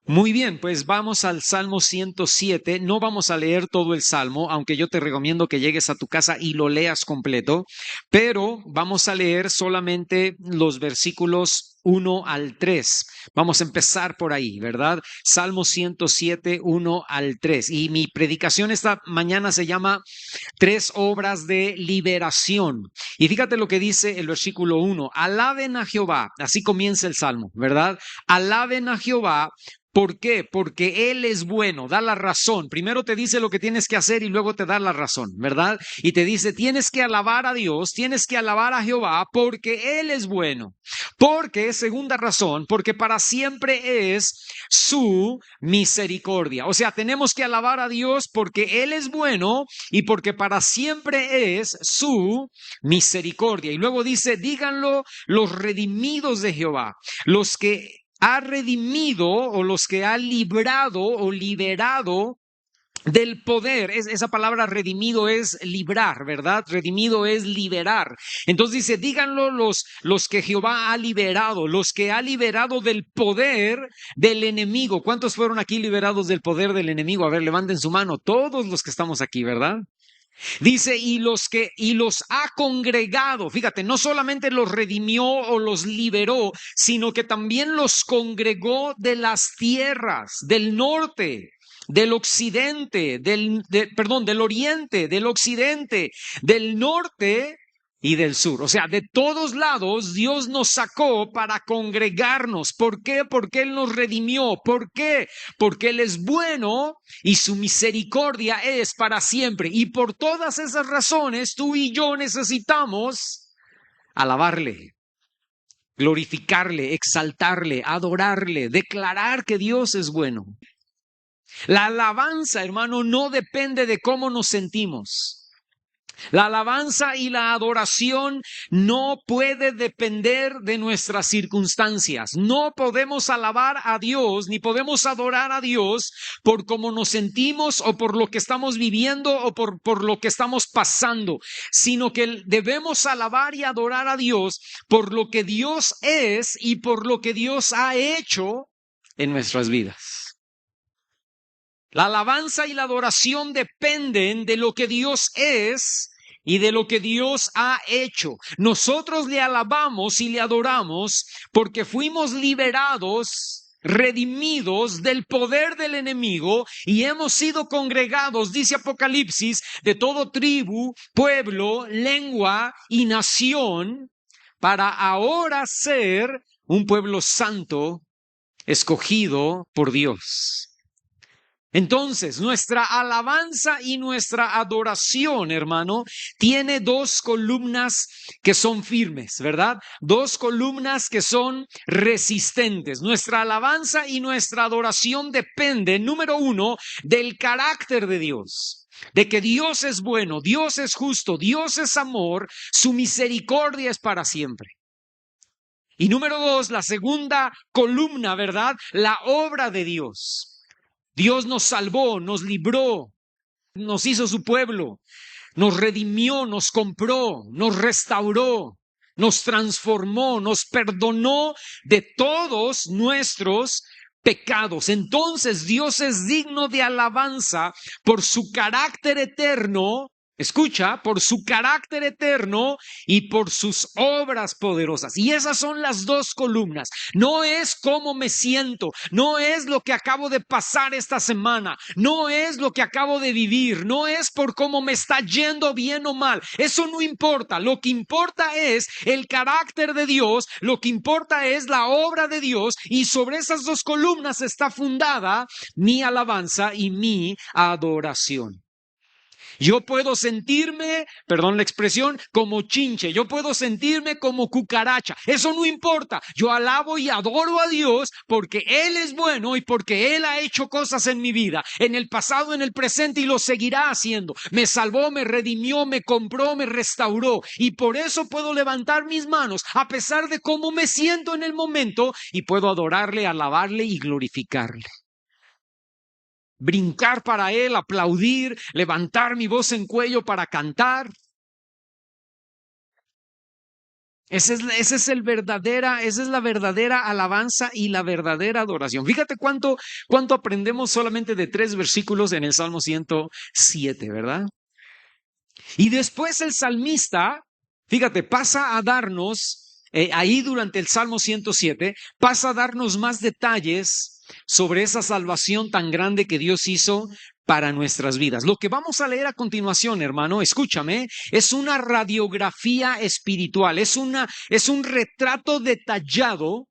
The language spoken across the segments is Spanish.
Muy bien, pues vamos al Salmo 107. No vamos a leer todo el Salmo, aunque yo te recomiendo que llegues a tu casa y lo leas completo, pero vamos a leer solamente los versículos 1 al 3. Vamos a empezar por ahí, ¿verdad? Salmo 107, 1 al 3. Y mi predicación esta mañana se llama Tres obras de liberación. Y fíjate lo que dice el versículo 1. Alaben a Jehová. Así comienza el Salmo, ¿verdad? Alaben a Jehová. ¿Por qué? Porque Él es bueno, da la razón. Primero te dice lo que tienes que hacer y luego te da la razón, ¿verdad? Y te dice, tienes que alabar a Dios, tienes que alabar a Jehová porque Él es bueno. Porque, segunda razón, porque para siempre es su misericordia. O sea, tenemos que alabar a Dios porque Él es bueno y porque para siempre es su misericordia. Y luego dice, díganlo los redimidos de Jehová, los que ha redimido o los que ha librado o liberado del poder. Esa palabra redimido es librar, ¿verdad? Redimido es liberar. Entonces dice, díganlo los que Jehová ha liberado, los que ha liberado del poder del enemigo. ¿Cuántos fueron aquí liberados del poder del enemigo? A ver, levanten su mano. Todos los que estamos aquí, ¿verdad? Dice, y los ha congregado. Fíjate, no solamente los redimió o los liberó, sino que también los congregó de las tierras, del norte, del occidente, del oriente, del occidente, del norte y del sur. O sea, de todos lados Dios nos sacó para congregarnos. ¿Por qué? Porque Él nos redimió. ¿Por qué? Porque Él es bueno y su misericordia es para siempre. Y por todas esas razones, tú y yo necesitamos alabarle, glorificarle, exaltarle, adorarle, declarar que Dios es bueno. La alabanza, hermano, no depende de cómo nos sentimos. La alabanza y la adoración no puede depender de nuestras circunstancias. No podemos alabar a Dios ni podemos adorar a Dios por cómo nos sentimos o por lo que estamos viviendo o por lo que estamos pasando, sino que debemos alabar y adorar a Dios por lo que Dios es y por lo que Dios ha hecho en nuestras vidas. La alabanza y la adoración dependen de lo que Dios es y de lo que Dios ha hecho. Nosotros le alabamos y le adoramos porque fuimos liberados, redimidos del poder del enemigo y hemos sido congregados, dice Apocalipsis, de todo tribu, pueblo, lengua y nación para ahora ser un pueblo santo escogido por Dios. Entonces, nuestra alabanza y nuestra adoración, hermano, tiene dos columnas que son firmes, ¿verdad? Dos columnas que son resistentes. Nuestra alabanza y nuestra adoración dependen, número uno, del carácter de Dios. De que Dios es bueno, Dios es justo, Dios es amor, su misericordia es para siempre. Y número dos, la segunda columna, ¿verdad? La obra de Dios. Dios nos salvó, nos libró, nos hizo su pueblo, nos redimió, nos compró, nos restauró, nos transformó, nos perdonó de todos nuestros pecados. Entonces Dios es digno de alabanza por su carácter eterno. Escucha, por su carácter eterno y por sus obras poderosas. Y esas son las dos columnas. No es cómo me siento, no es lo que acabo de pasar esta semana, no es lo que acabo de vivir, no es por cómo me está yendo bien o mal. Eso no importa. Lo que importa es el carácter de Dios, lo que importa es la obra de Dios y sobre esas dos columnas está fundada mi alabanza y mi adoración. Yo puedo sentirme, perdón la expresión, como chinche. Yo puedo sentirme como cucaracha. Eso no importa. Yo alabo y adoro a Dios porque Él es bueno y porque Él ha hecho cosas en mi vida, en el pasado, en el presente y lo seguirá haciendo. Me salvó, me redimió, me compró, me restauró. Y por eso puedo levantar mis manos a pesar de cómo me siento en el momento y puedo adorarle, alabarle y glorificarle. Brincar para Él, aplaudir, levantar mi voz en cuello para cantar. Esa es la verdadera alabanza y la verdadera adoración. Fíjate cuánto aprendemos solamente de 3 versículos en el Salmo 107, ¿verdad? Y después el salmista, fíjate, pasa a darnos, ahí durante el Salmo 107, pasa a darnos más detalles sobre esa salvación tan grande que Dios hizo para nuestras vidas. Lo que vamos a leer a continuación, hermano, escúchame, es una radiografía espiritual, es un retrato detallado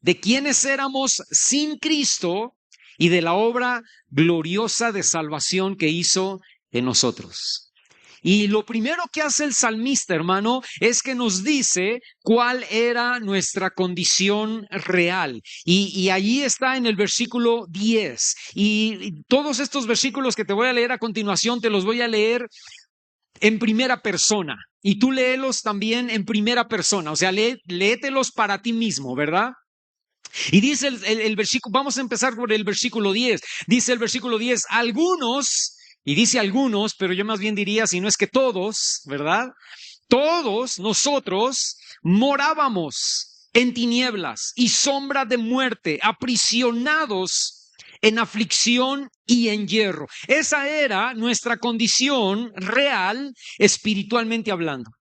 de quiénes éramos sin Cristo y de la obra gloriosa de salvación que hizo en nosotros. Y lo primero que hace el salmista, hermano, es que nos dice cuál era nuestra condición real. Y allí está en el versículo 10. Y todos estos versículos que te voy a leer a continuación, te los voy a leer en primera persona. Y tú léelos también en primera persona. O sea, léetelos para ti mismo, ¿verdad? Y dice el versículo, vamos a empezar por el versículo 10. Dice el versículo 10, algunos, y dice algunos, pero yo más bien diría, si no es que todos, ¿verdad? Todos nosotros morábamos en tinieblas y sombra de muerte, aprisionados en aflicción y en hierro. Esa era nuestra condición real, espiritualmente hablando.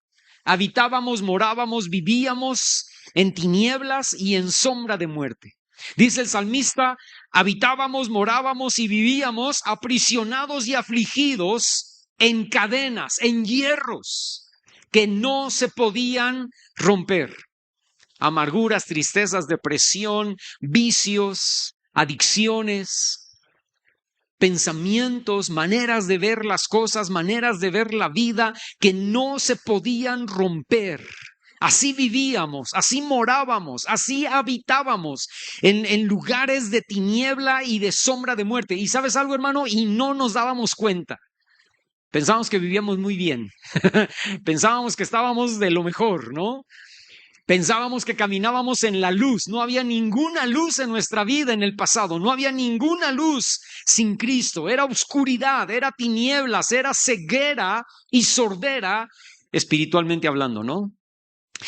Habitábamos, morábamos, vivíamos en tinieblas y en sombra de muerte. Dice el salmista, habitábamos, morábamos y vivíamos aprisionados y afligidos en cadenas, en hierros que no se podían romper. Amarguras, tristezas, depresión, vicios, adicciones, pensamientos, maneras de ver las cosas, maneras de ver la vida que no se podían romper. Así vivíamos, así morábamos, así habitábamos en lugares de tiniebla y de sombra de muerte. ¿Y sabes algo, hermano? Y no nos dábamos cuenta. Pensábamos que vivíamos muy bien. Pensábamos que estábamos de lo mejor, ¿no? Pensábamos que caminábamos en la luz. No había ninguna luz en nuestra vida en el pasado. No había ninguna luz sin Cristo. Era oscuridad, era tinieblas, era ceguera y sordera, espiritualmente hablando, ¿no?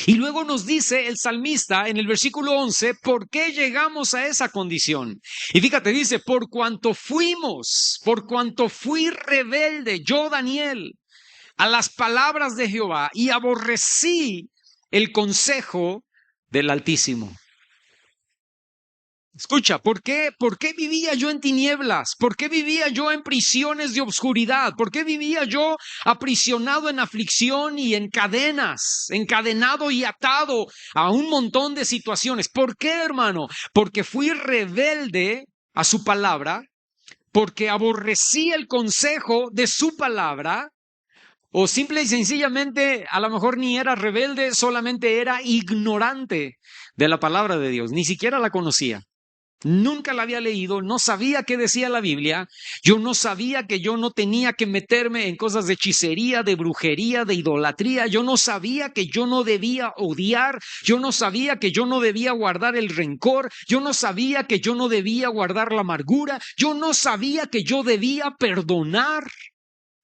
Y luego nos dice el salmista en el versículo 11, ¿por qué llegamos a esa condición? Y fíjate, dice, por cuanto fui rebelde, yo Daniel, a las palabras de Jehová y aborrecí el consejo del Altísimo. Escucha, ¿por qué vivía yo en tinieblas? ¿Por qué vivía yo en prisiones de obscuridad? ¿Por qué vivía yo aprisionado en aflicción y en cadenas, encadenado y atado a un montón de situaciones? ¿Por qué, hermano? Porque fui rebelde a su palabra, porque aborrecí el consejo de su palabra, o simple y sencillamente, a lo mejor ni era rebelde, solamente era ignorante de la palabra de Dios, ni siquiera la conocía. Nunca la había leído, no sabía qué decía la Biblia, yo no sabía que yo no tenía que meterme en cosas de hechicería, de brujería, de idolatría, yo no sabía que yo no debía odiar, yo no sabía que yo no debía guardar el rencor, yo no sabía que yo no debía guardar la amargura, yo no sabía que yo debía perdonar,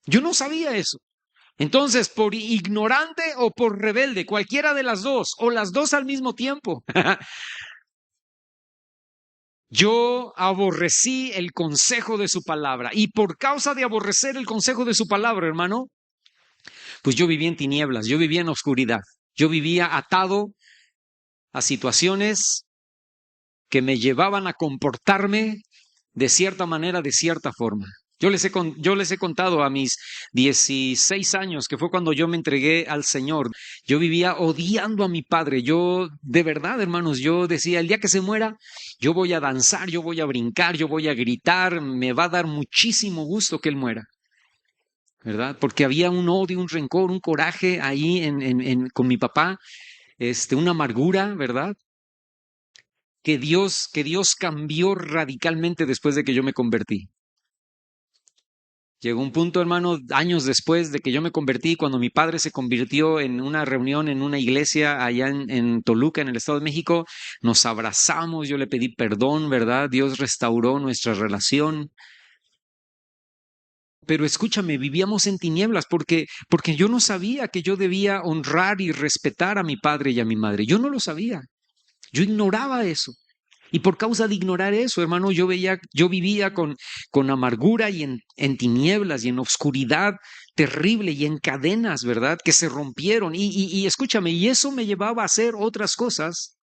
yo no sabía eso. Entonces, por ignorante o por rebelde, cualquiera de las dos, o las dos al mismo tiempo, yo aborrecí el consejo de su palabra. Y por causa de aborrecer el consejo de su palabra, hermano, pues yo vivía en tinieblas, yo vivía en oscuridad, yo vivía atado a situaciones que me llevaban a comportarme de cierta manera, de cierta forma. Yo les he contado a mis 16 años, que fue cuando yo me entregué al Señor. Yo vivía odiando a mi padre. Yo, de verdad, hermanos, yo decía, el día que se muera, yo voy a danzar, yo voy a brincar, yo voy a gritar, me va a dar muchísimo gusto que él muera, ¿verdad? Porque había un odio, un rencor, un coraje ahí con mi papá, una amargura, ¿verdad? Que Dios cambió radicalmente después de que yo me convertí. Llegó un punto, hermano, años después de que yo me convertí, cuando mi padre se convirtió en una reunión en una iglesia allá en Toluca, en el Estado de México, nos abrazamos, yo le pedí perdón, ¿verdad? Dios restauró nuestra relación. Pero escúchame, vivíamos en tinieblas porque yo no sabía que yo debía honrar y respetar a mi padre y a mi madre. Yo no lo sabía. Yo ignoraba eso. Y por causa de ignorar eso, hermano, yo vivía con amargura y en tinieblas y en oscuridad terrible y en cadenas, ¿verdad? Que se rompieron. Y escúchame, y eso me llevaba a hacer otras cosas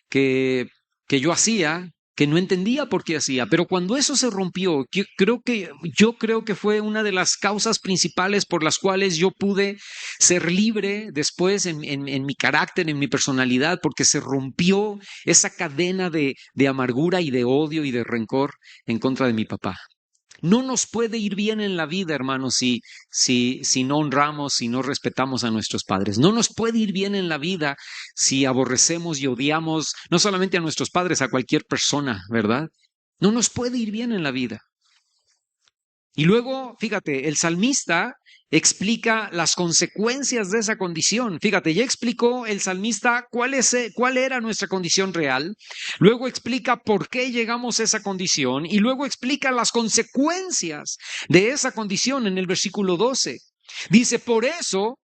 que, que yo hacía, que no entendía por qué hacía. Pero cuando eso se rompió, yo creo que fue una de las causas principales por las cuales yo pude ser libre después en mi carácter, en mi personalidad, porque se rompió esa cadena de amargura y de odio y de rencor en contra de mi papá. No nos puede ir bien en la vida, hermanos, si no honramos, si no respetamos a nuestros padres. No nos puede ir bien en la vida si aborrecemos y odiamos no solamente a nuestros padres, a cualquier persona, ¿verdad? No nos puede ir bien en la vida. Y luego, fíjate, el salmista explica las consecuencias de esa condición. Fíjate, ya explicó el salmista cuál era nuestra condición real, luego explica por qué llegamos a esa condición y luego explica las consecuencias de esa condición en el versículo 12. Dice, por eso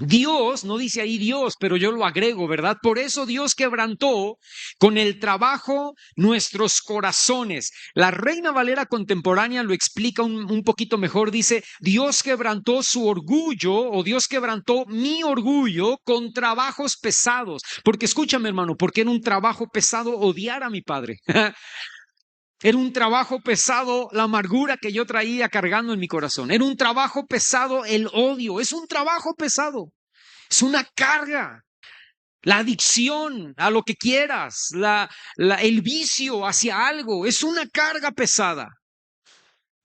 Dios, no dice ahí Dios, pero yo lo agrego, ¿verdad? Por eso Dios quebrantó con el trabajo nuestros corazones. La Reina Valera contemporánea lo explica un poquito mejor. Dice, Dios quebrantó su orgullo o Dios quebrantó mi orgullo con trabajos pesados. Porque escúchame, hermano, porque era un trabajo pesado odiar a mi padre. Era un trabajo pesado la amargura que yo traía cargando en mi corazón. Era un trabajo pesado el odio. Es un trabajo pesado. Es una carga. La adicción a lo que quieras, el vicio hacia algo, es una carga pesada.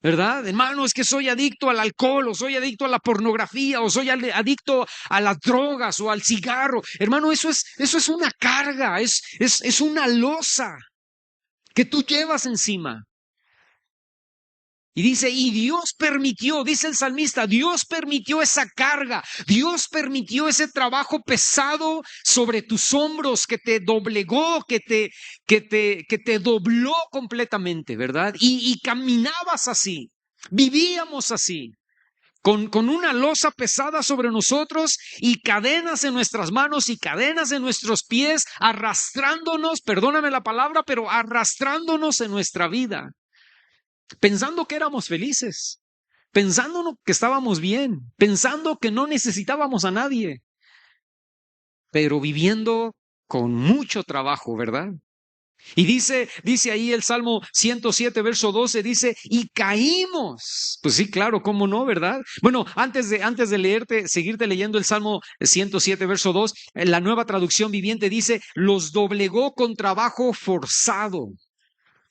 ¿Verdad? Hermano, es que soy adicto al alcohol, o soy adicto a la pornografía, o soy adicto a las drogas o al cigarro. Hermano, eso es una carga, es una losa que tú llevas encima. Y dice, y Dios permitió, dice el salmista, Dios permitió esa carga, Dios permitió ese trabajo pesado sobre tus hombros que te doblegó, que te dobló completamente, ¿verdad? Y caminabas así, vivíamos así. Con una losa pesada sobre nosotros y cadenas en nuestras manos y cadenas en nuestros pies, arrastrándonos, perdóname la palabra, pero arrastrándonos en nuestra vida, pensando que éramos felices, pensando que estábamos bien, pensando que no necesitábamos a nadie, pero viviendo con mucho trabajo, ¿verdad? Y dice ahí el Salmo 107, verso 12, dice, y caímos. Pues sí, claro, ¿cómo no, verdad? Bueno, antes de leerte, seguirte leyendo el Salmo 107, verso 2, la Nueva Traducción Viviente dice, los doblegó con trabajo forzado.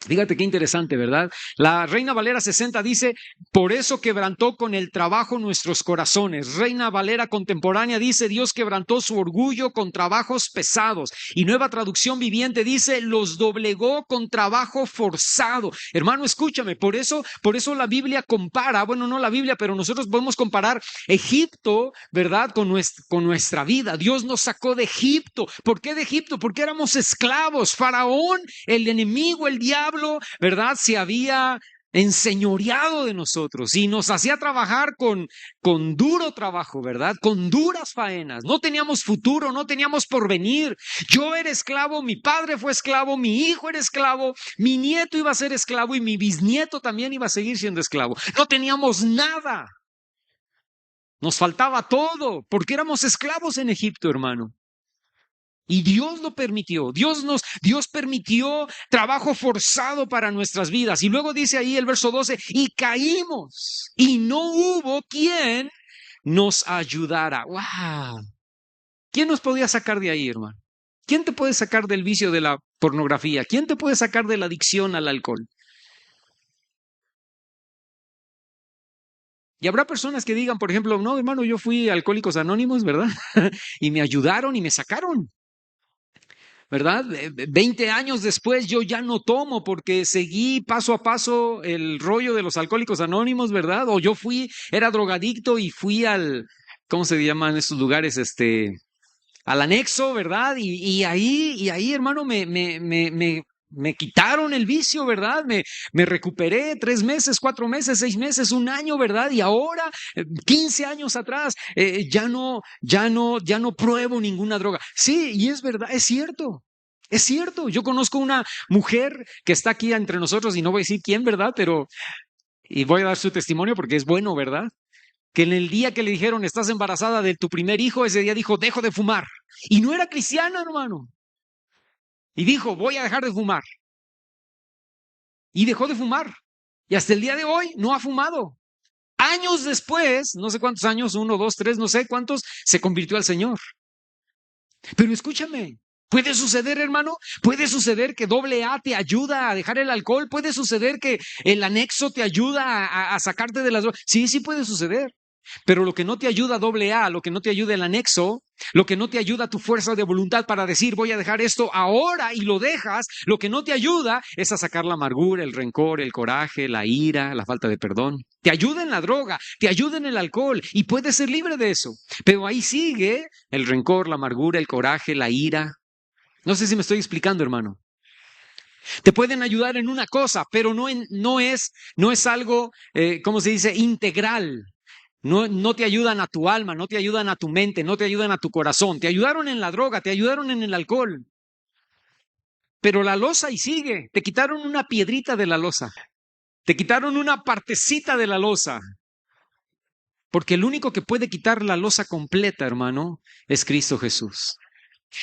Fíjate qué interesante, ¿verdad? La Reina Valera 60 dice, por eso quebrantó con el trabajo nuestros corazones. Reina Valera contemporánea dice, Dios quebrantó su orgullo con trabajos pesados. Y Nueva Traducción Viviente dice, los doblegó con trabajo forzado. Hermano, escúchame, por eso la Biblia compara, bueno, no la Biblia, pero nosotros podemos comparar Egipto, ¿verdad? Con nuestra vida. Dios nos sacó de Egipto. ¿Por qué de Egipto? Porque éramos esclavos. Faraón, el enemigo, el diablo, ¿verdad? Se había enseñoreado de nosotros y nos hacía trabajar con duro trabajo, ¿verdad? Con duras faenas. No teníamos futuro, no teníamos porvenir. Yo era esclavo, mi padre fue esclavo, mi hijo era esclavo, mi nieto iba a ser esclavo y mi bisnieto también iba a seguir siendo esclavo. No teníamos nada. Nos faltaba todo porque éramos esclavos en Egipto, hermano. Y Dios lo permitió, Dios permitió trabajo forzado para nuestras vidas. Y luego dice ahí el verso 12, y caímos, y no hubo quien nos ayudara. ¡Wow! ¿Quién nos podía sacar de ahí, hermano? ¿Quién te puede sacar del vicio de la pornografía? ¿Quién te puede sacar de la adicción al alcohol? Y habrá personas que digan, por ejemplo, no, hermano, yo fui a Alcohólicos Anónimos, ¿verdad? Y me ayudaron y me sacaron. ¿Verdad? 20 años después yo ya no tomo porque seguí paso a paso el rollo de los alcohólicos anónimos, ¿verdad? O yo era drogadicto y fui ¿cómo se llaman estos lugares? Al anexo, ¿verdad? Y ahí, hermano, me Me quitaron el vicio, ¿verdad? Me recuperé 3 meses, 4 meses, 6 meses, un año, ¿verdad? Y ahora, 15 años atrás, ya no pruebo ninguna droga. Sí, y es verdad, es cierto. Es cierto, yo conozco una mujer que está aquí entre nosotros y no voy a decir quién, ¿verdad? Pero, y voy a dar su testimonio porque es bueno, ¿verdad? Que en el día que le dijeron, estás embarazada de tu primer hijo, ese día dijo, dejo de fumar. Y no era cristiana, hermano. Y dijo, voy a dejar de fumar. Y dejó de fumar. Y hasta el día de hoy no ha fumado. Años después, no sé cuántos años, 1, 2, 3, no sé cuántos, se convirtió al Señor. Pero escúchame, puede suceder, hermano, puede suceder que AA te ayuda a dejar el alcohol, puede suceder que el anexo te ayuda a sacarte de las drogas. Sí, sí puede suceder. Pero lo que no te ayuda AA, lo que no te ayuda el anexo, lo que no te ayuda tu fuerza de voluntad para decir voy a dejar esto ahora y lo dejas, lo que no te ayuda es a sacar la amargura, el rencor, el coraje, la ira, la falta de perdón. Te ayuda en la droga, te ayuda en el alcohol y puedes ser libre de eso. Pero ahí sigue el rencor, la amargura, el coraje, la ira. No sé si me estoy explicando, hermano. Te pueden ayudar en una cosa, pero no es algo, ¿cómo se dice? Integral. No te ayudan a tu alma, no te ayudan a tu mente, no te ayudan a tu corazón. Te ayudaron en la droga, te ayudaron en el alcohol. Pero la losa ahí sigue. Te quitaron una piedrita de la losa. Te quitaron una partecita de la losa. Porque el único que puede quitar la losa completa, hermano, es Cristo Jesús.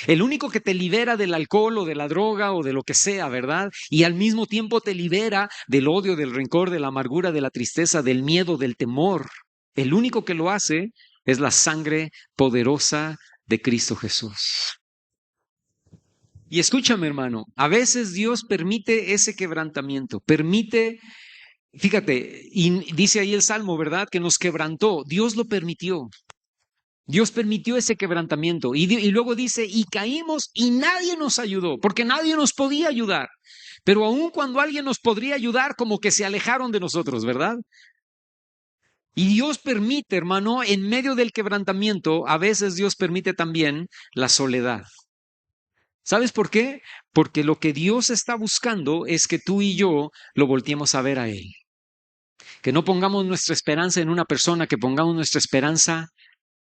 El único que te libera del alcohol o de la droga o de lo que sea, ¿verdad? Y al mismo tiempo te libera del odio, del rencor, de la amargura, de la tristeza, del miedo, del temor. El único que lo hace es la sangre poderosa de Cristo Jesús. Y escúchame, hermano, a veces Dios permite ese quebrantamiento, fíjate, y dice ahí el Salmo, ¿verdad? Que nos quebrantó, Dios lo permitió. Dios permitió ese quebrantamiento y luego dice, y caímos y nadie nos ayudó, porque nadie nos podía ayudar. Pero aun cuando alguien nos podría ayudar, como que se alejaron de nosotros, ¿verdad? Y Dios permite, hermano, en medio del quebrantamiento, a veces Dios permite también la soledad. ¿Sabes por qué? Porque lo que Dios está buscando es que tú y yo lo volteemos a ver a Él. Que no pongamos nuestra esperanza en una persona, que pongamos nuestra esperanza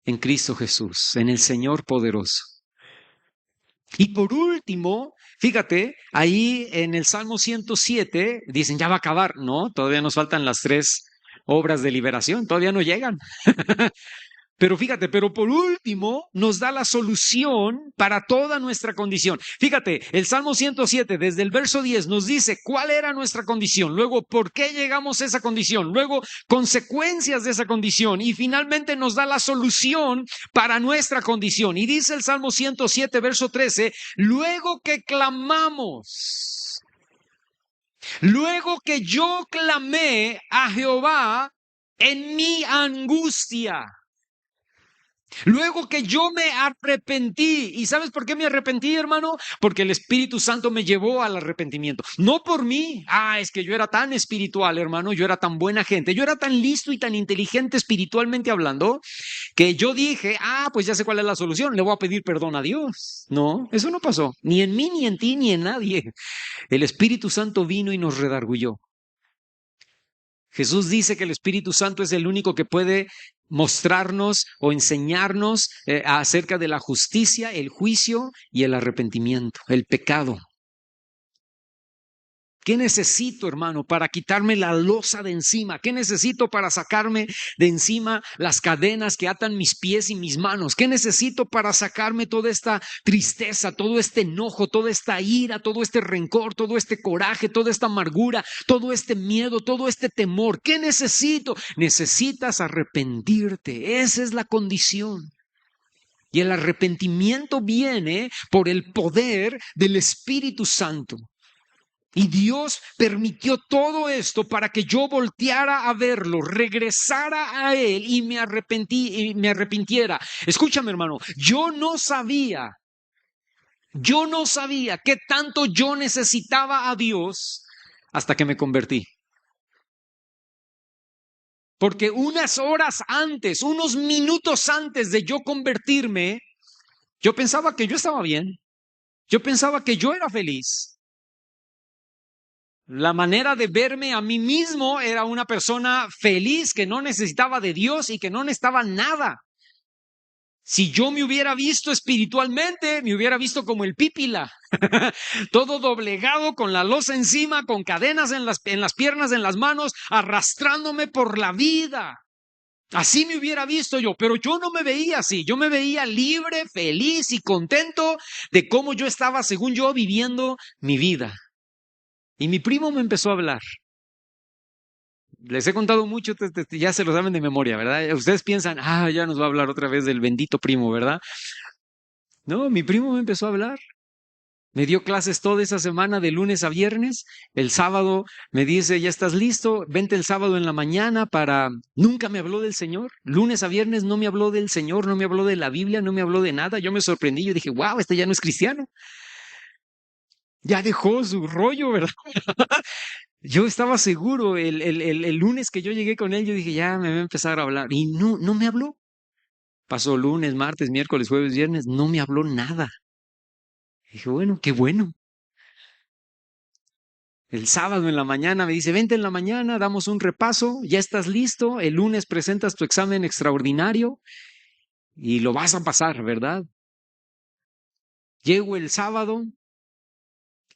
en Cristo Jesús, en el Señor poderoso. Y por último, fíjate, ahí en el Salmo 107 dicen, ya va a acabar. No, todavía nos faltan las 3 obras de liberación, todavía no llegan. Pero fíjate, pero por último nos da la solución para toda nuestra condición. Fíjate, el Salmo 107 desde el verso 10 nos dice cuál era nuestra condición, luego por qué llegamos a esa condición, luego consecuencias de esa condición y finalmente nos da la solución para nuestra condición. Y dice el Salmo 107 verso 13, luego que clamamos, luego que yo clamé a Jehová en mi angustia. Luego que yo me arrepentí. ¿Y sabes por qué me arrepentí, hermano? Porque el Espíritu Santo me llevó al arrepentimiento. No por mí. Es que yo era tan espiritual, hermano. Yo era tan buena gente. Yo era tan listo y tan inteligente espiritualmente hablando que yo dije, pues ya sé cuál es la solución. Le voy a pedir perdón a Dios. No, eso no pasó. Ni en mí, ni en ti, ni en nadie. El Espíritu Santo vino y nos redarguyó. Jesús dice que el Espíritu Santo es el único que puede mostrarnos o enseñarnos acerca de la justicia, el juicio y el arrepentimiento, el pecado. ¿Qué necesito, hermano, para quitarme la losa de encima? ¿Qué necesito para sacarme de encima las cadenas que atan mis pies y mis manos? ¿Qué necesito para sacarme toda esta tristeza, todo este enojo, toda esta ira, todo este rencor, todo este coraje, toda esta amargura, todo este miedo, todo este temor? ¿Qué necesito? Necesitas arrepentirte. Esa es la condición. Y el arrepentimiento viene por el poder del Espíritu Santo. Y Dios permitió todo esto para que yo volteara a verlo, regresara a Él y me arrepintiera. Escúchame, hermano, yo no sabía qué tanto yo necesitaba a Dios hasta que me convertí. Porque unas horas antes, unos minutos antes de yo convertirme, yo pensaba que yo estaba bien. Yo pensaba que yo era feliz. La manera de verme a mí mismo era una persona feliz que no necesitaba de Dios y que no necesitaba nada. Si yo me hubiera visto espiritualmente, me hubiera visto como el Pípila, todo doblegado con la losa encima, con cadenas en las piernas, en las manos, arrastrándome por la vida. Así me hubiera visto yo, pero yo no me veía así, yo me veía libre, feliz y contento de cómo yo estaba, según yo, viviendo mi vida. Y mi primo me empezó a hablar. Les he contado mucho, ya se lo saben de memoria, ¿verdad? Ustedes piensan, ya nos va a hablar otra vez del bendito primo, ¿verdad? No, mi primo me empezó a hablar. Me dio clases toda esa semana de lunes a viernes. El sábado me dice, ya estás listo, vente el sábado en la mañana para... Nunca me habló del Señor. Lunes a viernes no me habló del Señor, no me habló de la Biblia, no me habló de nada. Yo me sorprendí, yo dije, wow, este ya no es cristiano. Ya dejó su rollo, ¿verdad? Yo estaba seguro, el lunes que yo llegué con él, yo dije, ya me va a empezar a hablar. Y no me habló. Pasó lunes, martes, miércoles, jueves, viernes, no me habló nada. Dije, bueno, qué bueno. El sábado en la mañana me dice, vente en la mañana, damos un repaso, ya estás listo, el lunes presentas tu examen extraordinario y lo vas a pasar, ¿verdad? Llego el sábado,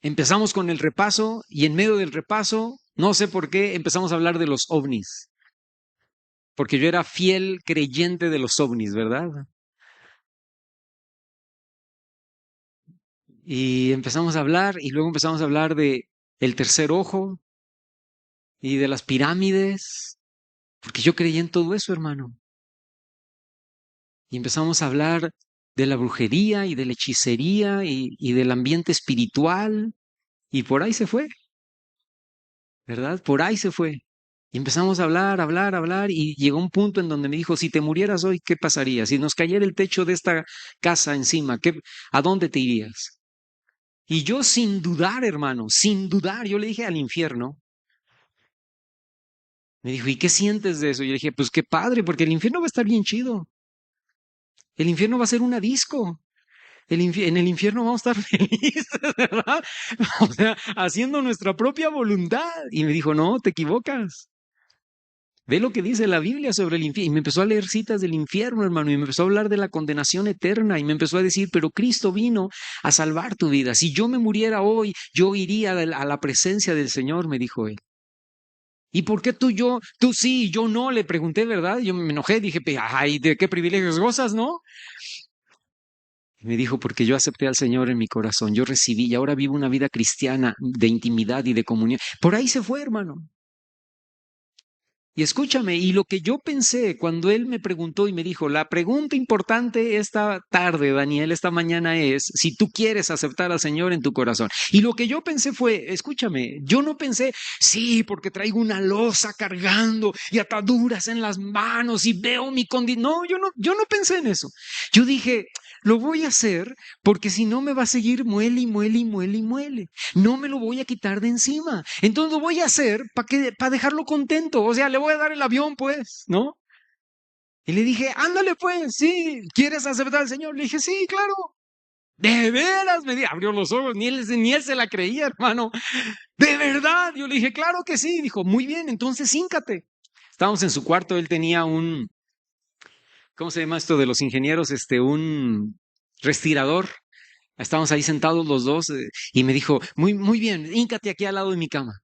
empezamos con el repaso y en medio del repaso, no sé por qué, empezamos a hablar de los ovnis, porque yo era fiel creyente de los ovnis, ¿verdad? Y empezamos a hablar y luego empezamos a hablar de el tercer ojo y de las pirámides, porque yo creía en todo eso, hermano. Y empezamos a hablar de la brujería y de la hechicería y del ambiente espiritual, y por ahí se fue, ¿verdad? Por ahí se fue. Y empezamos a hablar, hablar, hablar, y llegó un punto en donde me dijo, si te murieras hoy, ¿qué pasaría? Si nos cayera el techo de esta casa encima, ¿a dónde te irías? Y yo sin dudar, hermano, sin dudar, yo le dije al infierno. Me dijo, ¿y qué sientes de eso? Y yo le dije, pues qué padre, porque el infierno va a estar bien chido. El infierno va a ser una disco. En el infierno vamos a estar felices, ¿verdad? O sea, haciendo nuestra propia voluntad. Y me dijo, no, te equivocas. Ve lo que dice la Biblia sobre el infierno. Y me empezó a leer citas del infierno, hermano, y me empezó a hablar de la condenación eterna. Y me empezó a decir, pero Cristo vino a salvar tu vida. Si yo me muriera hoy, yo iría a la presencia del Señor, me dijo él. ¿Y por qué tú sí y yo no? Le pregunté, ¿verdad? Yo me enojé, dije, ay, ¿de qué privilegios gozas, no? Y me dijo, porque yo acepté al Señor en mi corazón, yo recibí y ahora vivo una vida cristiana de intimidad y de comunión. Por ahí se fue, hermano. Y escúchame, y lo que yo pensé cuando él me preguntó y me dijo, la pregunta importante esta tarde, Daniel, esta mañana es si tú quieres aceptar al Señor en tu corazón. Y lo que yo pensé fue, escúchame, yo no pensé, sí, porque traigo una losa cargando y ataduras en las manos y veo mi condición. No, yo no pensé en eso. Yo dije, lo voy a hacer porque si no me va a seguir muele y muele y muele y muele. No me lo voy a quitar de encima. Entonces lo voy a hacer para dejarlo contento. O sea, le voy a dar el avión, pues, ¿no? Y le dije, ándale, pues, sí, ¿quieres aceptar al Señor? Le dije, sí, claro. De veras, abrió los ojos, ni él se la creía, hermano. De verdad, yo le dije, claro que sí. Dijo, muy bien, entonces híncate. Estábamos en su cuarto, él tenía ¿cómo se llama esto de los ingenieros? Un respirador. Estábamos ahí sentados los dos y me dijo, muy bien, híncate aquí al lado de mi cama.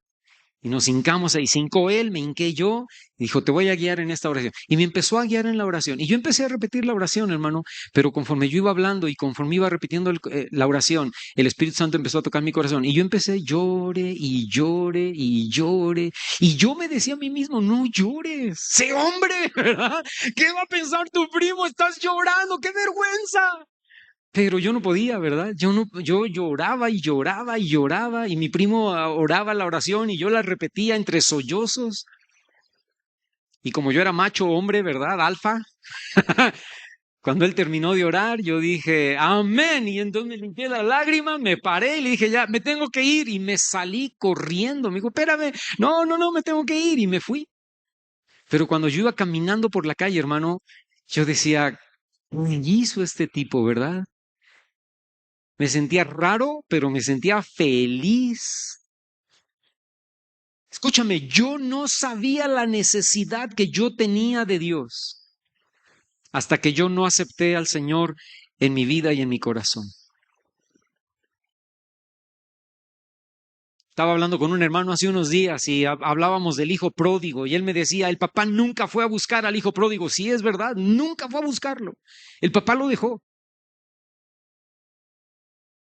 Y nos hincamos ahí, se hincó él, me hinqué yo, y dijo, te voy a guiar en esta oración. Y me empezó a guiar en la oración. Y yo empecé a repetir la oración, hermano, pero conforme yo iba hablando y conforme iba repitiendo la oración, el Espíritu Santo empezó a tocar mi corazón. Y yo empecé, llore y llore y llore. Y yo me decía a mí mismo, no llores, sé hombre, ¿verdad? ¿Qué va a pensar tu primo? Estás llorando, qué vergüenza. Pero yo no podía, ¿verdad? Yo lloraba y lloraba y lloraba y mi primo oraba la oración y yo la repetía entre sollozos. Y como yo era macho hombre, ¿verdad? Alfa. Cuando él terminó de orar, yo dije, amén. Y entonces me limpié la lágrima, me paré y le dije, ya, me tengo que ir. Y me salí corriendo. Me dijo, espérame, no, me tengo que ir. Y me fui. Pero cuando yo iba caminando por la calle, hermano, yo decía, ¿qué hizo este tipo, verdad? Me sentía raro, pero me sentía feliz. Escúchame, yo no sabía la necesidad que yo tenía de Dios hasta que yo no acepté al Señor en mi vida y en mi corazón. Estaba hablando con un hermano hace unos días y hablábamos del hijo pródigo y él me decía, el papá nunca fue a buscar al hijo pródigo. Sí, es verdad, nunca fue a buscarlo. El papá lo dejó.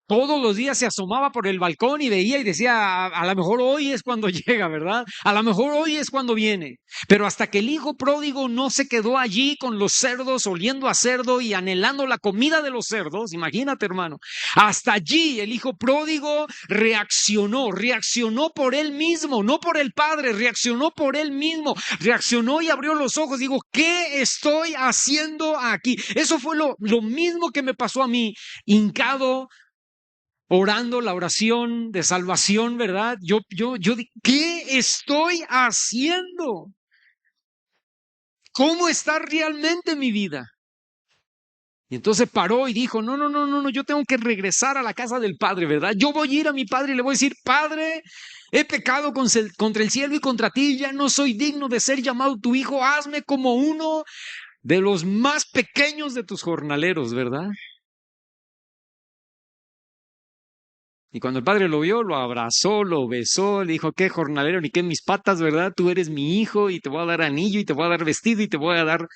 Todos los días se asomaba por el balcón y veía y decía, a lo mejor hoy es cuando llega, ¿verdad? A lo mejor hoy es cuando viene. Pero hasta que el hijo pródigo no se quedó allí con los cerdos, oliendo a cerdo y anhelando la comida de los cerdos, imagínate, hermano, hasta allí el hijo pródigo reaccionó por él mismo, no por el padre, reaccionó por él mismo, reaccionó y abrió los ojos. Digo, ¿qué estoy haciendo aquí? Eso fue lo mismo que me pasó a mí, hincado, orando la oración de salvación, ¿verdad? ¿Qué estoy haciendo? ¿Cómo está realmente mi vida? Y entonces paró y dijo, no, yo tengo que regresar a la casa del Padre, ¿verdad? Yo voy a ir a mi Padre y le voy a decir, Padre, he pecado contra el cielo y contra ti, ya no soy digno de ser llamado tu hijo, hazme como uno de los más pequeños de tus jornaleros, ¿verdad? Y cuando el padre lo vio, lo abrazó, lo besó, le dijo, qué jornalero, ni qué mis patas, ¿verdad? Tú eres mi hijo y te voy a dar anillo y te voy a dar vestido y te voy a dar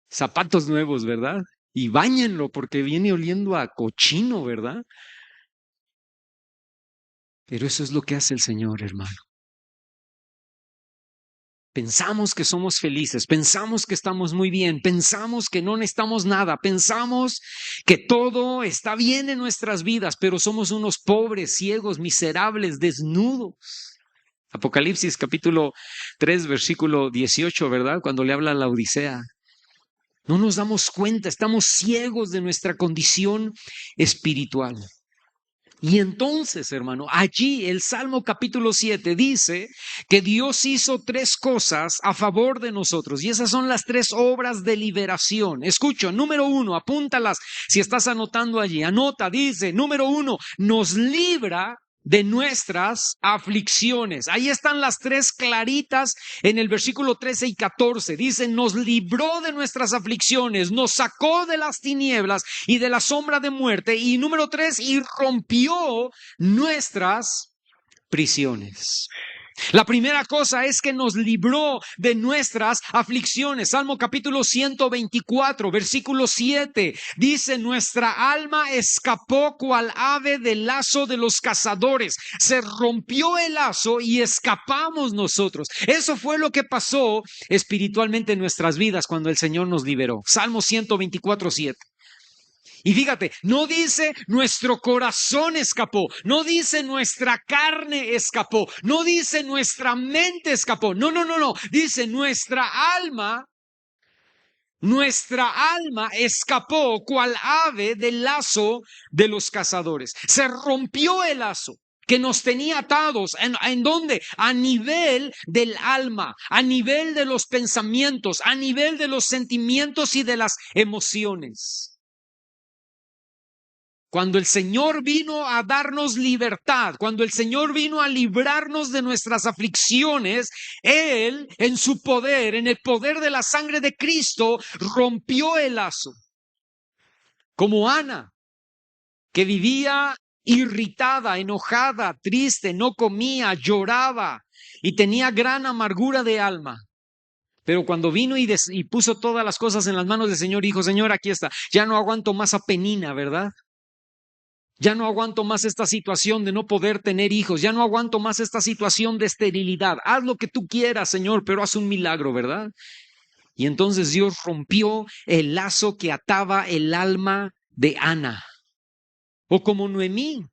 zapatos nuevos, ¿verdad? Y báñenlo porque viene oliendo a cochino, ¿verdad? Pero eso es lo que hace el Señor, hermano. Pensamos que somos felices, pensamos que estamos muy bien, pensamos que no necesitamos nada, pensamos que todo está bien en nuestras vidas, pero somos unos pobres, ciegos, miserables, desnudos. Apocalipsis capítulo 3, versículo 18, ¿verdad? Cuando le habla a la Odisea. No nos damos cuenta, estamos ciegos de nuestra condición espiritual. Y entonces, hermano, allí el Salmo capítulo 7 dice que Dios hizo tres cosas a favor de nosotros. Y esas son las tres obras de liberación. Escucha, número uno, apúntalas si estás anotando allí. Anota, dice, número uno, nos libra de nuestras aflicciones. Ahí están las tres claritas en el versículo 13 y 14. Dice, nos libró de nuestras aflicciones, nos sacó de las tinieblas y de la sombra de muerte. Y número 3, y rompió nuestras prisiones. La primera cosa es que nos libró de nuestras aflicciones. Salmo capítulo 124, versículo 7, dice, nuestra alma escapó cual ave del lazo de los cazadores. Se rompió el lazo y escapamos nosotros. Eso fue lo que pasó espiritualmente en nuestras vidas cuando el Señor nos liberó. Salmo 124, 7. Y fíjate, no dice nuestro corazón escapó, no dice nuestra carne escapó, no dice nuestra mente escapó, no, dice nuestra alma escapó cual ave del lazo de los cazadores. Se rompió el lazo que nos tenía atados. ¿En dónde? A nivel del alma, a nivel de los pensamientos, a nivel de los sentimientos y de las emociones. Cuando el Señor vino a darnos libertad, cuando el Señor vino a librarnos de nuestras aflicciones, Él, en su poder, en el poder de la sangre de Cristo, rompió el lazo. Como Ana, que vivía irritada, enojada, triste, no comía, lloraba y tenía gran amargura de alma. Pero cuando vino y puso todas las cosas en las manos del Señor, dijo, Señor, aquí está, ya no aguanto más a Penina, ¿verdad? Ya no aguanto más esta situación de no poder tener hijos. Ya no aguanto más esta situación de esterilidad. Haz lo que tú quieras, Señor, pero haz un milagro, ¿verdad? Y entonces Dios rompió el lazo que ataba el alma de Ana. O como Noemí,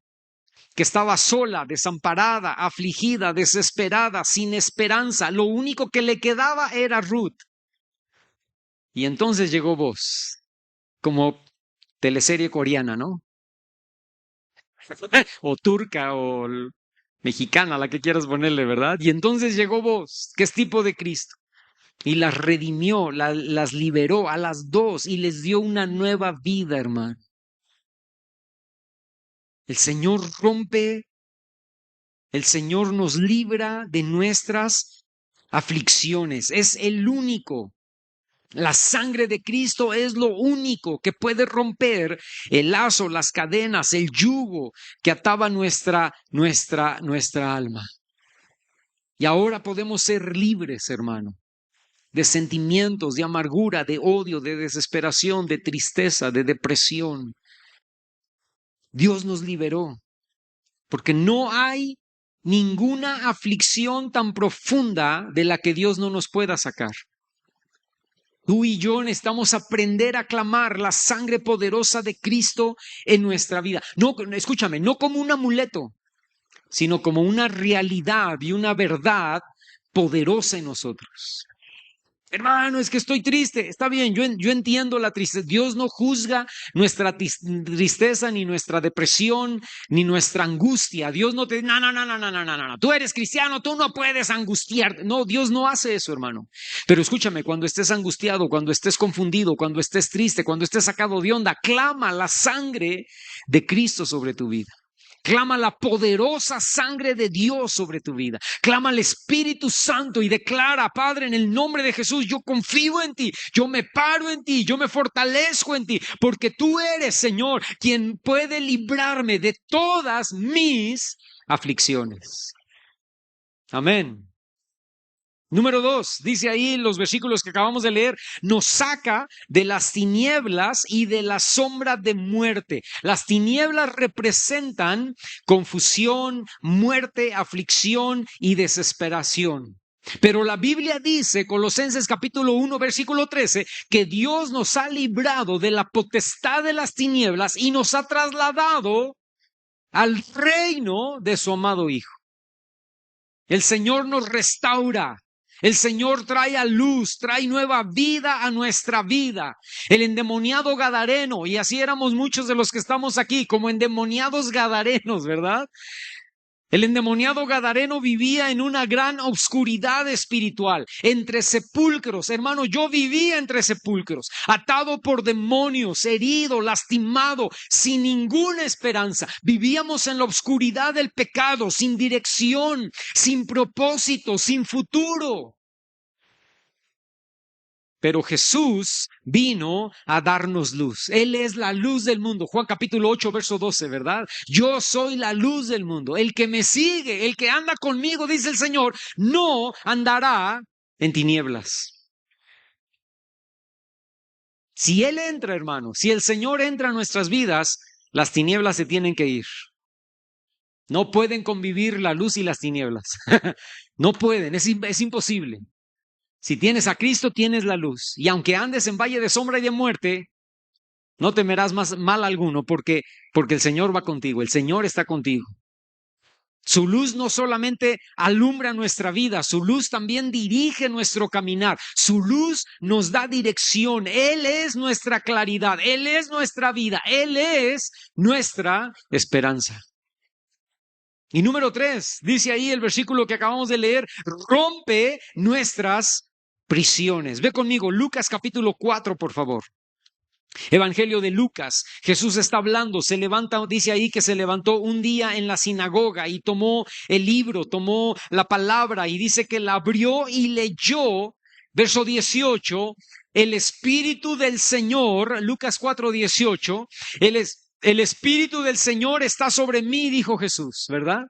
que estaba sola, desamparada, afligida, desesperada, sin esperanza. Lo único que le quedaba era Ruth. Y entonces llegó Vos, como teleserie coreana, ¿no? O turca o mexicana, la que quieras ponerle, ¿verdad? Y entonces llegó Vos, que es tipo de Cristo, y las redimió, las liberó a las dos y les dio una nueva vida, hermano. El Señor rompe El Señor nos libra de nuestras aflicciones. Es el único. La sangre de Cristo es lo único que puede romper el lazo, las cadenas, el yugo que ataba nuestra alma. Y ahora podemos ser libres, hermano, de sentimientos, de amargura, de odio, de desesperación, de tristeza, de depresión. Dios nos liberó, porque no hay ninguna aflicción tan profunda de la que Dios no nos pueda sacar. Tú y yo necesitamos aprender a clamar la sangre poderosa de Cristo en nuestra vida. No, escúchame, no como un amuleto, sino como una realidad y una verdad poderosa en nosotros. Hermano, es que estoy triste. Está bien, yo entiendo la tristeza. Dios no juzga nuestra tristeza, ni nuestra depresión, ni nuestra angustia. Dios no te dice, no. Tú eres cristiano, tú no puedes angustiarte. No, Dios no hace eso, hermano. Pero escúchame, cuando estés angustiado, cuando estés confundido, cuando estés triste, cuando estés sacado de onda, clama la sangre de Cristo sobre tu vida. Clama la poderosa sangre de Dios sobre tu vida. Clama al Espíritu Santo y declara, Padre, en el nombre de Jesús, yo confío en ti, yo me paro en ti, yo me fortalezco en ti, porque tú eres, Señor, quien puede librarme de todas mis aflicciones. Amén. Número 2, dice ahí los versículos que acabamos de leer, nos saca de las tinieblas y de la sombra de muerte. Las tinieblas representan confusión, muerte, aflicción y desesperación. Pero la Biblia dice, Colosenses capítulo 1, versículo 13, que Dios nos ha librado de la potestad de las tinieblas y nos ha trasladado al reino de su amado Hijo. El Señor nos restaura. El Señor trae a luz, trae nueva vida a nuestra vida. El endemoniado gadareno, y así éramos muchos de los que estamos aquí, como endemoniados gadarenos, ¿verdad? El endemoniado gadareno vivía en una gran obscuridad espiritual, entre sepulcros. Hermano, yo vivía entre sepulcros, atado por demonios, herido, lastimado, sin ninguna esperanza. Vivíamos en la obscuridad del pecado, sin dirección, sin propósito, sin futuro. Pero Jesús vino a darnos luz. Él es la luz del mundo. Juan capítulo 8, verso 12, ¿verdad? Yo soy la luz del mundo. El que me sigue, el que anda conmigo, dice el Señor, no andará en tinieblas. Si Él entra, hermano, si el Señor entra en nuestras vidas, las tinieblas se tienen que ir. No pueden convivir la luz y las tinieblas. No pueden, es imposible. Si tienes a Cristo, tienes la luz. Y aunque andes en valle de sombra y de muerte, no temerás más mal alguno, porque el Señor va contigo, el Señor está contigo. Su luz no solamente alumbra nuestra vida, su luz también dirige nuestro caminar. Su luz nos da dirección. Él es nuestra claridad, Él es nuestra vida, Él es nuestra esperanza. Y número 3, dice ahí el versículo que acabamos de leer, rompe nuestras prisiones. Ve conmigo, Lucas capítulo 4, por favor. Evangelio de Lucas. Jesús está hablando, se levanta, dice ahí que se levantó un día en la sinagoga y tomó el libro, tomó la palabra y dice que la abrió y leyó, verso 18, el Espíritu del Señor, Lucas 4, 18, el Espíritu del Señor está sobre mí, dijo Jesús, ¿verdad?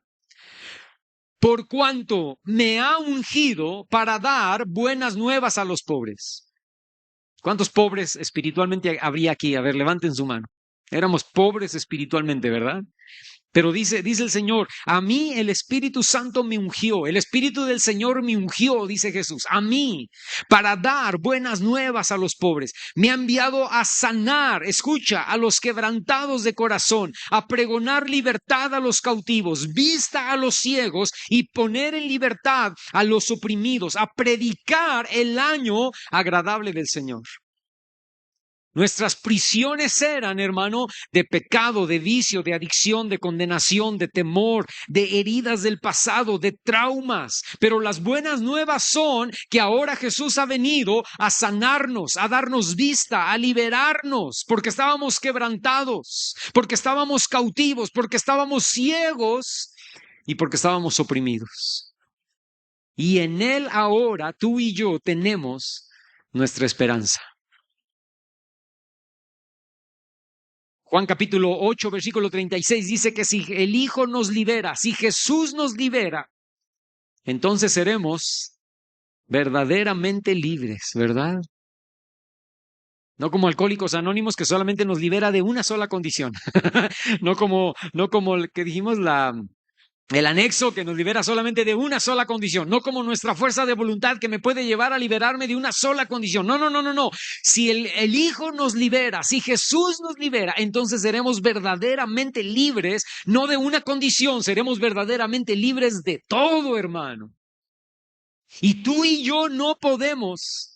Por cuanto me ha ungido para dar buenas nuevas a los pobres. ¿Cuántos pobres espiritualmente habría aquí? A ver, levanten su mano. Éramos pobres espiritualmente, ¿verdad? Pero dice el Señor, a mí el Espíritu Santo me ungió, el Espíritu del Señor me ungió, dice Jesús, a mí, para dar buenas nuevas a los pobres. Me ha enviado a sanar, escucha, a los quebrantados de corazón, a pregonar libertad a los cautivos, vista a los ciegos y poner en libertad a los oprimidos, a predicar el año agradable del Señor. Nuestras prisiones eran, hermano, de pecado, de vicio, de adicción, de condenación, de temor, de heridas del pasado, de traumas. Pero las buenas nuevas son que ahora Jesús ha venido a sanarnos, a darnos vista, a liberarnos, porque estábamos quebrantados, porque estábamos cautivos, porque estábamos ciegos y porque estábamos oprimidos. Y en Él ahora tú y yo tenemos nuestra esperanza. Juan capítulo 8, versículo 36 dice que si el Hijo nos libera, si Jesús nos libera, entonces seremos verdaderamente libres, ¿verdad? No como Alcohólicos Anónimos, que solamente nos libera de una sola condición. No como el que dijimos, el anexo que nos libera solamente de una sola condición, no como nuestra fuerza de voluntad que me puede llevar a liberarme de una sola condición. No, no, no, no, no. Si el Hijo nos libera, si Jesús nos libera, entonces seremos verdaderamente libres, no de una condición, seremos verdaderamente libres de todo, hermano. Y tú y yo no podemos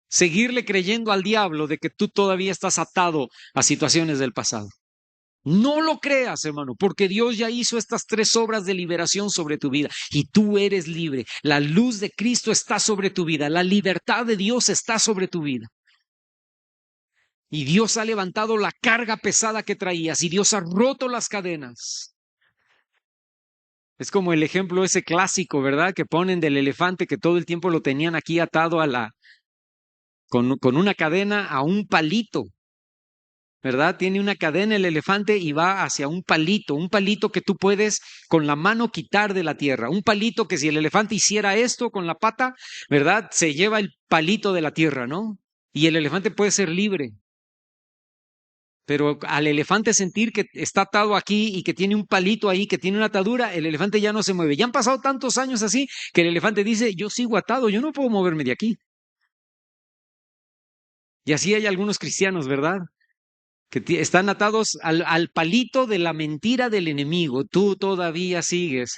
seguirle creyendo al diablo de que tú todavía estás atado a situaciones del pasado. No lo creas, hermano, porque Dios ya hizo estas 3 obras de liberación sobre tu vida y tú eres libre. La luz de Cristo está sobre tu vida, la libertad de Dios está sobre tu vida. Y Dios ha levantado la carga pesada que traías y Dios ha roto las cadenas. Es como el ejemplo ese clásico, ¿verdad? Que ponen del elefante que todo el tiempo lo tenían aquí atado con una cadena a un palito. ¿Verdad? Tiene una cadena el elefante y va hacia un palito que tú puedes con la mano quitar de la tierra, un palito que si el elefante hiciera esto con la pata, ¿verdad? Se lleva el palito de la tierra, ¿no? Y el elefante puede ser libre. Pero al elefante sentir que está atado aquí y que tiene un palito ahí, que tiene una atadura, el elefante ya no se mueve. Ya han pasado tantos años así que el elefante dice, yo sigo atado, yo no puedo moverme de aquí. Y así hay algunos cristianos, ¿verdad? Que están atados al palito de la mentira del enemigo. Tú todavía sigues,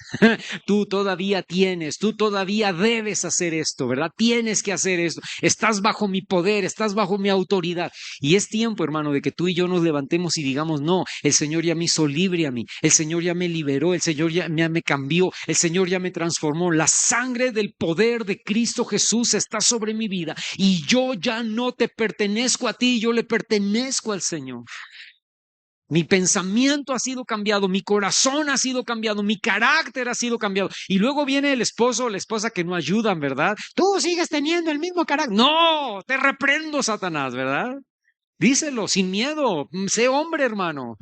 tú todavía tienes, tú todavía debes hacer esto, ¿verdad? Tienes que hacer esto. Estás bajo mi poder, estás bajo mi autoridad. Y es tiempo, hermano, de que tú y yo nos levantemos y digamos, no, el Señor ya me hizo libre a mí, el Señor ya me liberó, el Señor ya me cambió, el Señor ya me transformó. La sangre del poder de Cristo Jesús está sobre mi vida y yo ya no te pertenezco a ti, yo le pertenezco al Señor. Mi pensamiento ha sido cambiado, mi corazón ha sido cambiado, mi carácter ha sido cambiado. Y luego viene el esposo o la esposa que no ayudan, ¿verdad? Tú sigues teniendo el mismo carácter. No, te reprendo, Satanás, ¿verdad? Díselo sin miedo. Sé hombre, hermano.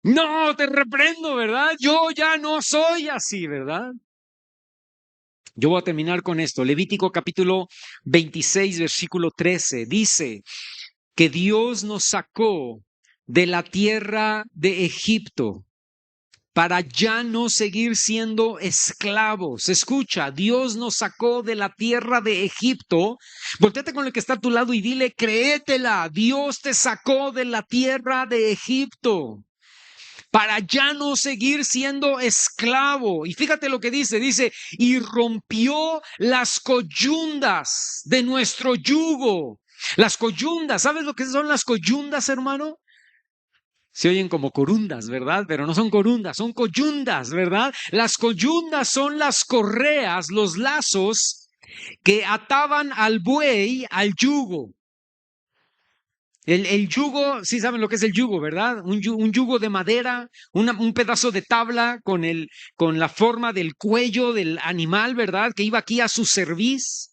No, te reprendo, ¿verdad? Yo ya no soy así, ¿verdad? Yo voy a terminar con esto. Levítico capítulo 26, versículo 13. Dice que Dios nos sacó de la tierra de Egipto para ya no seguir siendo esclavos. Escucha, Dios nos sacó de la tierra de Egipto. Voltéate con el que está a tu lado y dile, créetela, Dios te sacó de la tierra de Egipto para ya no seguir siendo esclavo. Y fíjate lo que dice, y rompió las coyundas de nuestro yugo. Las coyundas, ¿sabes lo que son las coyundas, hermano? Se oyen como corundas, ¿verdad? Pero no son corundas, son coyundas, ¿verdad? Las coyundas son las correas, los lazos que ataban al buey al yugo. El yugo, sí saben lo que es el yugo, ¿verdad? Un yugo de madera, un pedazo de tabla con la forma del cuello del animal, ¿verdad? Que iba aquí a su cerviz.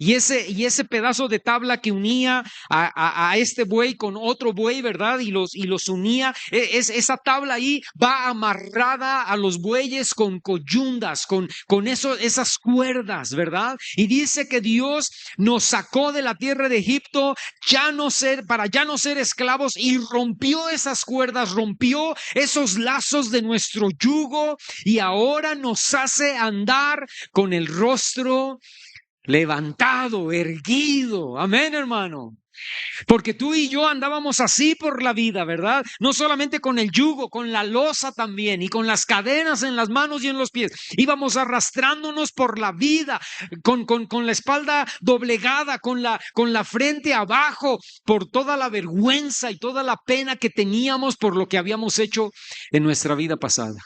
Y ese pedazo de tabla que unía a este buey con otro buey, ¿verdad? Y los unía, esa tabla ahí va amarrada a los bueyes con coyundas, con esas cuerdas, ¿verdad? Y dice que Dios nos sacó de la tierra de Egipto para ya no ser esclavos y rompió esas cuerdas, rompió esos lazos de nuestro yugo y ahora nos hace andar con el rostro levantado, erguido. Amén, hermano. Porque tú y yo andábamos así por la vida, ¿verdad? No solamente con el yugo, con la losa también y con las cadenas en las manos y en los pies. Íbamos arrastrándonos por la vida, con la espalda doblegada, con la frente abajo, por toda la vergüenza y toda la pena que teníamos por lo que habíamos hecho en nuestra vida pasada.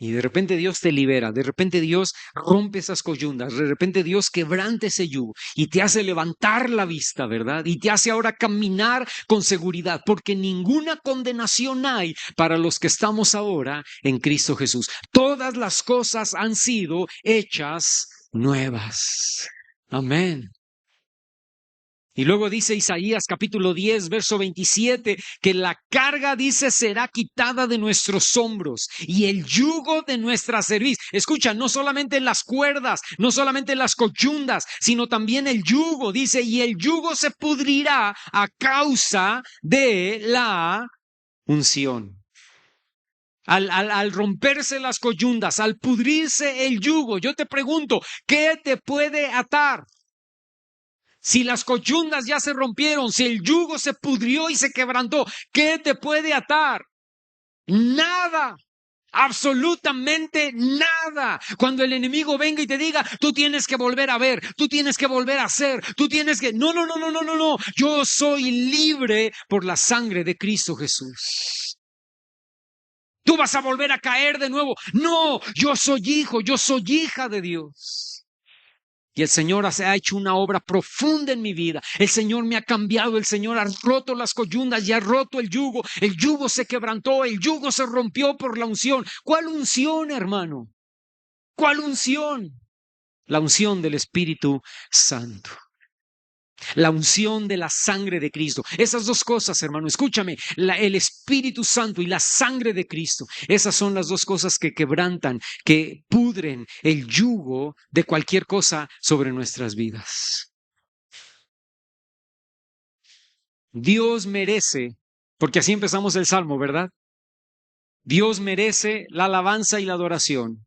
Y de repente Dios te libera, de repente Dios rompe esas coyundas, de repente Dios quebranta ese yugo y te hace levantar la vista, ¿verdad? Y te hace ahora caminar con seguridad, porque ninguna condenación hay para los que estamos ahora en Cristo Jesús. Todas las cosas han sido hechas nuevas. Amén. Y luego dice Isaías capítulo 10, verso 27, que la carga, dice, será quitada de nuestros hombros y el yugo de nuestra cerviz. Escucha, no solamente las cuerdas, no solamente las coyundas, sino también el yugo, dice, y el yugo se pudrirá a causa de la unción. Al romperse las coyundas, al pudrirse el yugo, yo te pregunto, ¿qué te puede atar? Si las coyundas ya se rompieron, si el yugo se pudrió y se quebrantó, ¿qué te puede atar? Nada. Absolutamente nada. Cuando el enemigo venga y te diga, tú tienes que volver a ver, tú tienes que volver a hacer, tú tienes que... No, no, no, no, no, no, no. Yo soy libre por la sangre de Cristo Jesús. Tú vas a volver a caer de nuevo. No, yo soy hijo, yo soy hija de Dios. Y el Señor ha hecho una obra profunda en mi vida. El Señor me ha cambiado, el Señor ha roto las coyundas y ha roto el yugo se quebrantó, el yugo se rompió por la unción. ¿Cuál unción, hermano? ¿Cuál unción? La unción del Espíritu Santo. La unción de la sangre de Cristo. Esas dos cosas, hermano, escúchame, el Espíritu Santo y la sangre de Cristo. Esas son las dos cosas que quebrantan, que pudren el yugo de cualquier cosa sobre nuestras vidas. Dios merece, porque así empezamos el Salmo, ¿verdad? Dios merece la alabanza y la adoración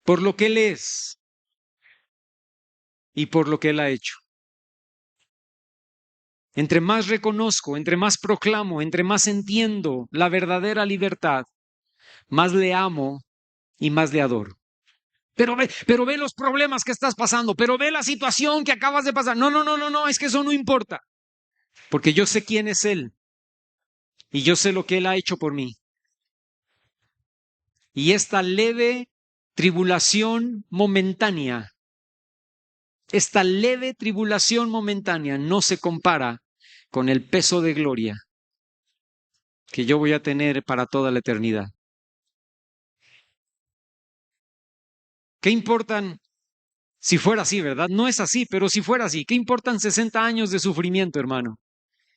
por lo que Él es y por lo que Él ha hecho. Entre más reconozco, entre más proclamo, entre más entiendo la verdadera libertad, más le amo y más le adoro. Pero ve los problemas que estás pasando, pero ve la situación que acabas de pasar. No, no, no, no, no, es que eso no importa. Porque yo sé quién es Él y yo sé lo que Él ha hecho por mí. Y esta leve tribulación momentánea, esta leve tribulación momentánea no se compara con el peso de gloria que yo voy a tener para toda la eternidad. ¿Qué importan si fuera así, verdad? No es así, pero si fuera así, ¿qué importan 60 años de sufrimiento, hermano?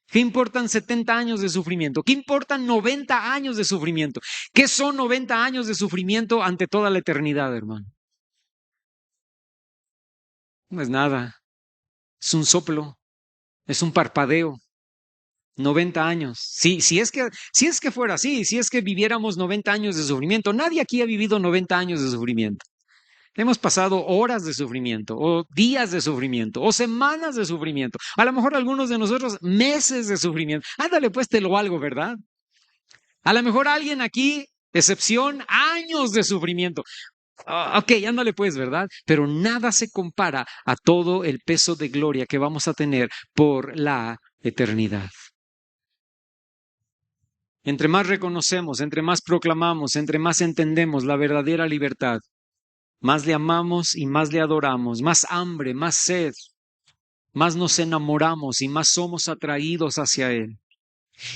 ¿Qué importan 70 años de sufrimiento? ¿Qué importan 90 años de sufrimiento? ¿Qué son 90 años de sufrimiento ante toda la eternidad, hermano? No es nada. Es un soplo. Es un parpadeo. 90 años. Si es que fuera así, si es que viviéramos 90 años de sufrimiento, nadie aquí ha vivido 90 años de sufrimiento. Hemos pasado horas de sufrimiento, o días de sufrimiento, o semanas de sufrimiento. A lo mejor algunos de nosotros meses de sufrimiento. Ándale, pues te lo valgo, ¿verdad? A lo mejor alguien aquí, excepción, años de sufrimiento. Ok, ándale pues, ¿verdad? Pero nada se compara a todo el peso de gloria que vamos a tener por la eternidad. Entre más reconocemos, entre más proclamamos, entre más entendemos la verdadera libertad, más le amamos y más le adoramos, más hambre, más sed, más nos enamoramos y más somos atraídos hacia Él.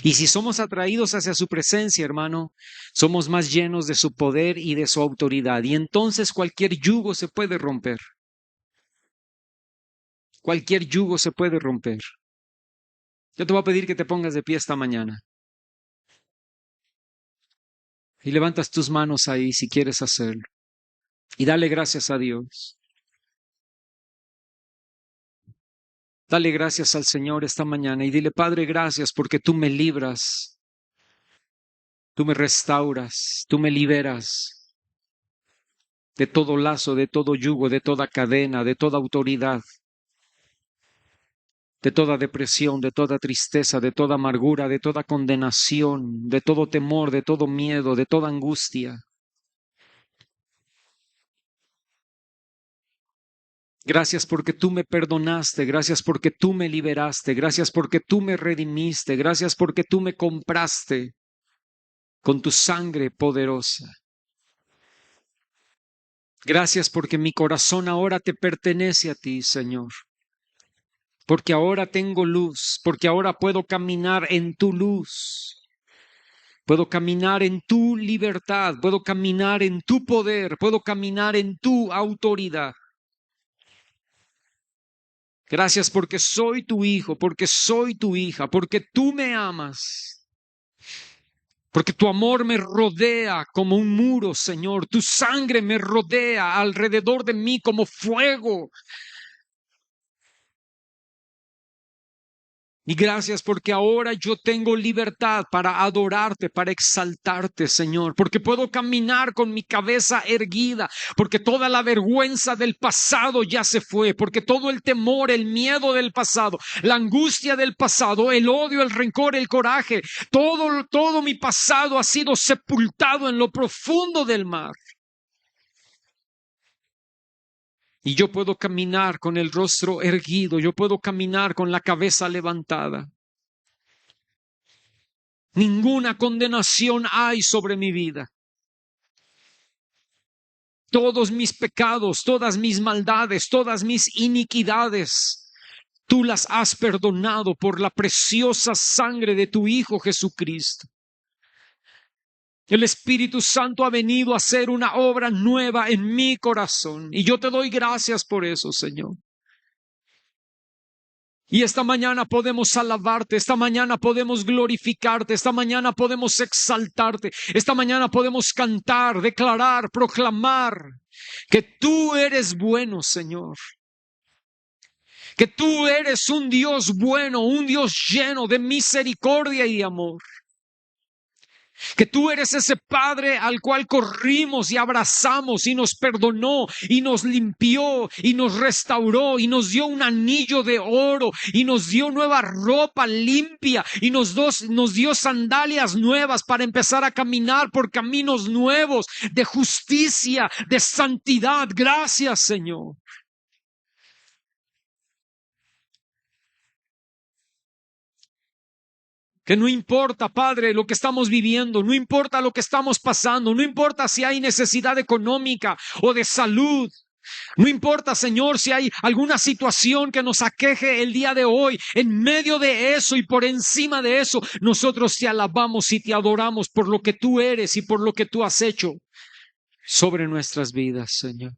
Y si somos atraídos hacia su presencia, hermano, somos más llenos de su poder y de su autoridad. Y entonces cualquier yugo se puede romper. Cualquier yugo se puede romper. Yo te voy a pedir que te pongas de pie esta mañana. Y levantas tus manos ahí si quieres hacerlo. Y dale gracias a Dios. Dale gracias al Señor esta mañana y dile, Padre, gracias porque tú me libras, tú me restauras, tú me liberas de todo lazo, de todo yugo, de toda cadena, de toda autoridad, de toda depresión, de toda tristeza, de toda amargura, de toda condenación, de todo temor, de todo miedo, de toda angustia. Gracias porque tú me perdonaste, gracias porque tú me liberaste, gracias porque tú me redimiste, gracias porque tú me compraste con tu sangre poderosa. Gracias porque mi corazón ahora te pertenece a ti, Señor. Porque ahora tengo luz, porque ahora puedo caminar en tu luz. Puedo caminar en tu libertad, puedo caminar en tu poder, puedo caminar en tu autoridad. Gracias porque soy tu hijo, porque soy tu hija, porque tú me amas. Porque tu amor me rodea como un muro, Señor. Tu sangre me rodea alrededor de mí como fuego. Y gracias porque ahora yo tengo libertad para adorarte, para exaltarte, Señor. Porque puedo caminar con mi cabeza erguida. Porque toda la vergüenza del pasado ya se fue. Porque todo el temor, el miedo del pasado, la angustia del pasado, el odio, el rencor, el coraje, todo mi pasado ha sido sepultado en lo profundo del mar. Y yo puedo caminar con el rostro erguido. Yo puedo caminar con la cabeza levantada. Ninguna condenación hay sobre mi vida. Todos mis pecados, todas mis maldades, todas mis iniquidades, tú las has perdonado por la preciosa sangre de tu Hijo Jesucristo. El Espíritu Santo ha venido a hacer una obra nueva en mi corazón y yo te doy gracias por eso, Señor. Y esta mañana podemos alabarte, esta mañana podemos glorificarte, esta mañana podemos exaltarte, esta mañana podemos cantar, declarar, proclamar que tú eres bueno, Señor. Que tú eres un Dios bueno, un Dios lleno de misericordia y de amor. Que tú eres ese Padre al cual corrimos y abrazamos y nos perdonó y nos limpió y nos restauró y nos dio un anillo de oro y nos dio nueva ropa limpia y nos dio sandalias nuevas para empezar a caminar por caminos nuevos de justicia, de santidad. Gracias, Señor. Que no importa, Padre, lo que estamos viviendo, no importa lo que estamos pasando, no importa si hay necesidad económica o de salud, no importa, Señor, si hay alguna situación que nos aqueje el día de hoy, en medio de eso y por encima de eso, nosotros te alabamos y te adoramos por lo que tú eres y por lo que tú has hecho sobre nuestras vidas, Señor.